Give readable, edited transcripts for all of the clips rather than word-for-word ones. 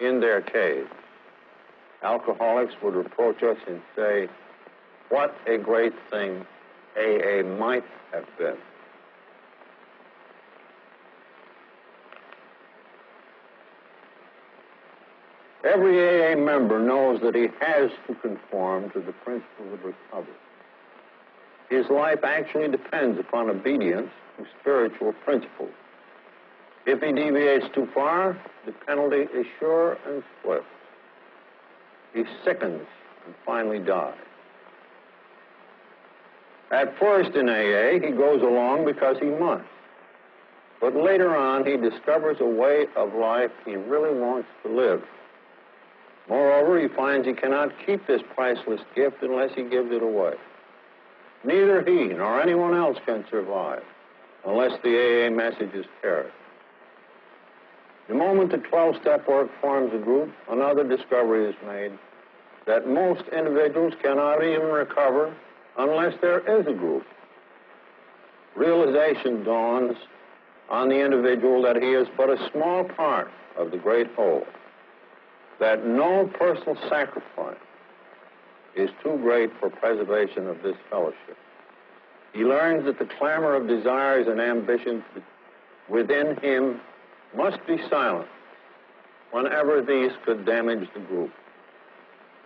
in their cave. Alcoholics would reproach us and say, what a great thing AA might have been. Every AA member knows that he has to conform to the principles of recovery. His life actually depends upon obedience to spiritual principles. If he deviates too far, the penalty is sure and swift. He sickens and finally dies. At first in AA, he goes along because he must. But later on, he discovers a way of life he really wants to live. Moreover, he finds he cannot keep this priceless gift unless he gives it away. Neither he nor anyone else can survive unless the AA message is carried. The moment the 12-step work forms a group, another discovery is made that most individuals cannot even recover unless there is a group. Realization dawns on the individual that he is but a small part of the great whole, that no personal sacrifice is too great for preservation of this fellowship. He learns that the clamor of desires and ambitions within him must be silent whenever these could damage the group.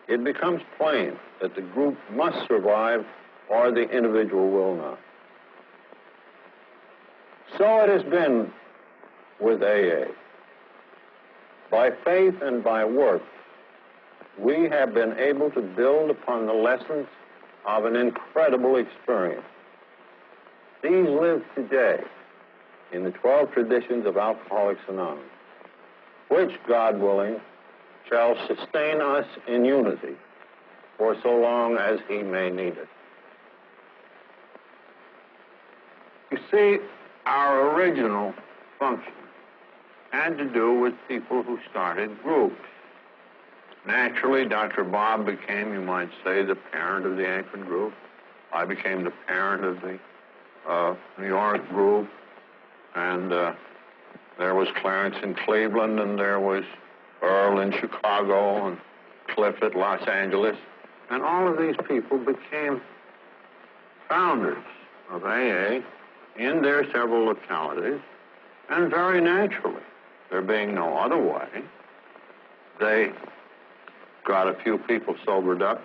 It becomes plain that the group must survive or the individual will not. So it has been with AA. By faith and by work, we have been able to build upon the lessons of an incredible experience. These live today in the 12 traditions of Alcoholics Anonymous, which, God willing, shall sustain us in unity for so long as he may need it. You see, our original function had to do with people who started groups. Naturally, Dr. Bob became, you might say, the parent of the Akron group. I became the parent of the New York group. And there was Clarence in Cleveland, and there was Earl in Chicago, and Cliff at Los Angeles. And all of these people became founders of AA in their several localities, and very naturally, there being no other way, they got a few people sobered up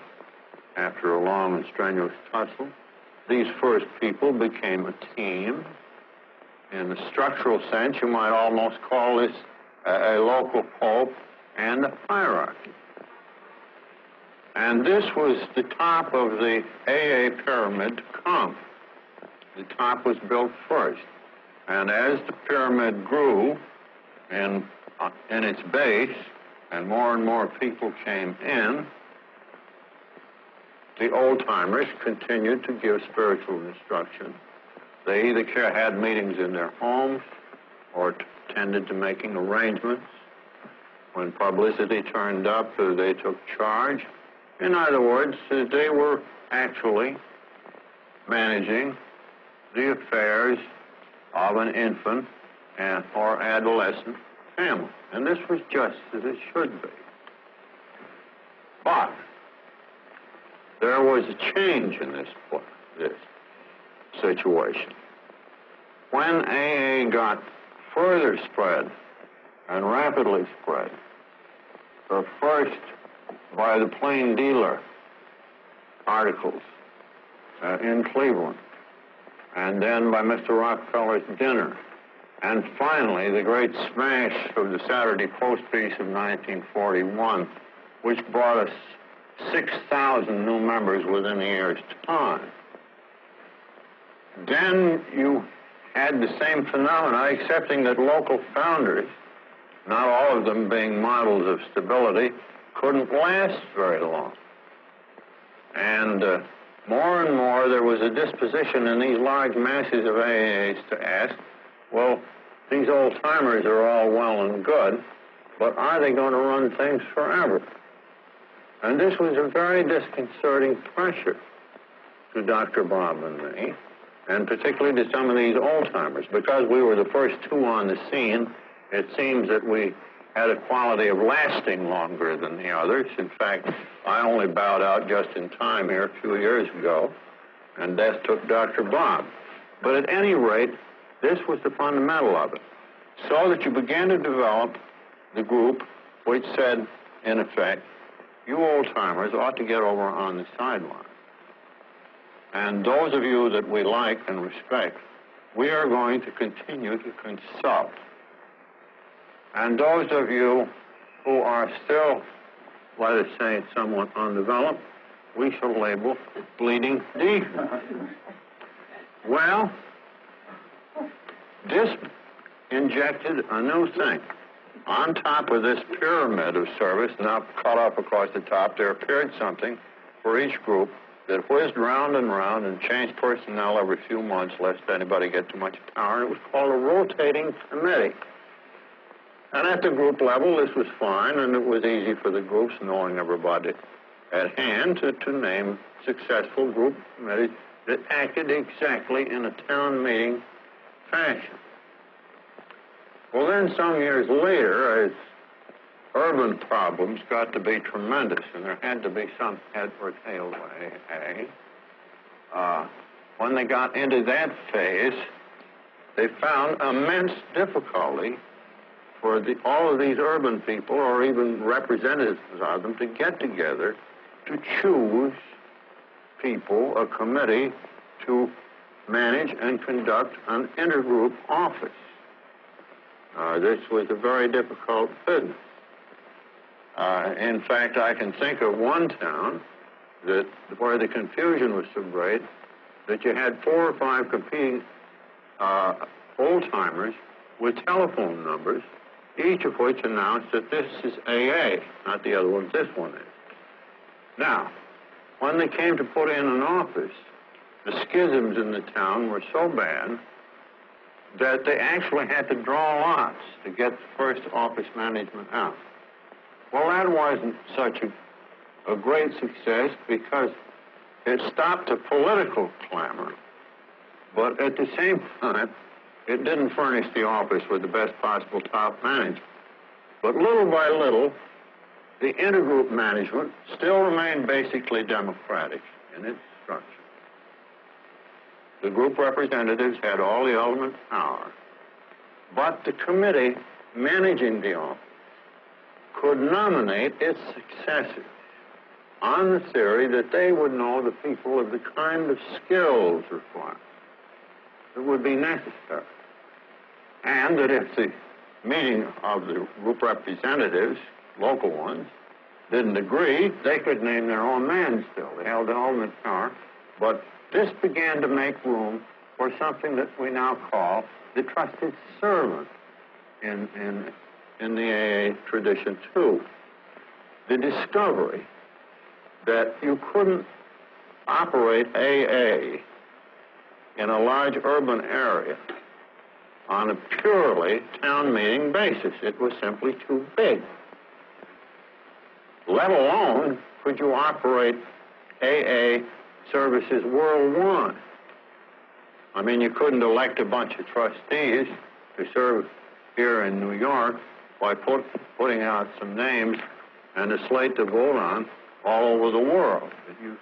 after a long and strenuous tussle. These first people became a team. In the structural sense, you might almost call this a local pope and a hierarchy. And this was the top of the AA pyramid to come. The top was built first. And as the pyramid grew in its base, and more people came in, the old-timers continued to give spiritual instruction. They either had meetings in their homes or tended to making arrangements. When publicity turned up, they took charge. In other words, they were actually managing the affairs of an infant or adolescent family. And this was just as it should be. But there was a change in this situation. When AA got further spread and rapidly spread, first by the Plain Dealer articles in Cleveland, and then by Mr. Rockefeller's dinner, and finally the great smash of the Saturday Post piece of 1941, which brought us 6,000 new members within a year's time. Then you had the same phenomena, excepting that local founders, not all of them being models of stability, couldn't last very long. And more and more there was a disposition in these large masses of AAs to ask, well, these old-timers are all well and good, but are they going to run things forever? And this was a very disconcerting pressure to Dr. Bob and me, and particularly to some of these old-timers. Because we were the first two on the scene, it seems that we had a quality of lasting longer than the others. In fact, I only bowed out just in time here a few years ago, and death took Dr. Bob. But at any rate, this was the fundamental of it. So that you began to develop the group which said, in effect, you old-timers ought to get over on the sideline. And those of you that we like and respect, we are going to continue to consult. And those of you who are still, let us say, somewhat undeveloped, we shall label bleeding deep. Well, this injected a new thing. On top of this pyramid of service, now cut off across the top, there appeared something for each group that whizzed round and round and changed personnel every few months, lest anybody get too much power. It was called a rotating committee. And at the group level, this was fine, and it was easy for the groups, knowing everybody at hand, to name successful group committees that acted exactly in a town meeting fashion. Well, then some years later, as urban problems got to be tremendous, and there had to be some head or tail way, when they got into that phase, they found immense difficulty for all of these urban people, or even representatives of them, to get together to choose people, a committee, to manage and conduct an intergroup office. This was a very difficult business. In fact, I can think of one town where the confusion was so great that you had 4 or 5 competing old-timers with telephone numbers, each of which announced that this is AA, not the other ones, this one is. Now, when they came to put in an office, the schisms in the town were so bad that they actually had to draw lots to get the first office management out. Well, that wasn't such a great success because it stopped the political clamor, but at the same time, it didn't furnish the office with the best possible top management. But little by little, the intergroup management still remained basically democratic in its structure. The group representatives had all the ultimate power, but the committee managing the office could nominate its successors on the theory that they would know the people of the kind of skills required that would be necessary. And that if the meeting of the group representatives, local ones, didn't agree, they could name their own man still. They held the ultimate power. But this began to make room for something that we now call the trusted servant in the AA tradition too. The discovery that you couldn't operate AA in a large urban area on a purely town meeting basis. It was simply too big. Let alone could you operate AA services worldwide. I mean, you couldn't elect a bunch of trustees to serve here in New York by putting out some names and a slate to vote on all over the world. You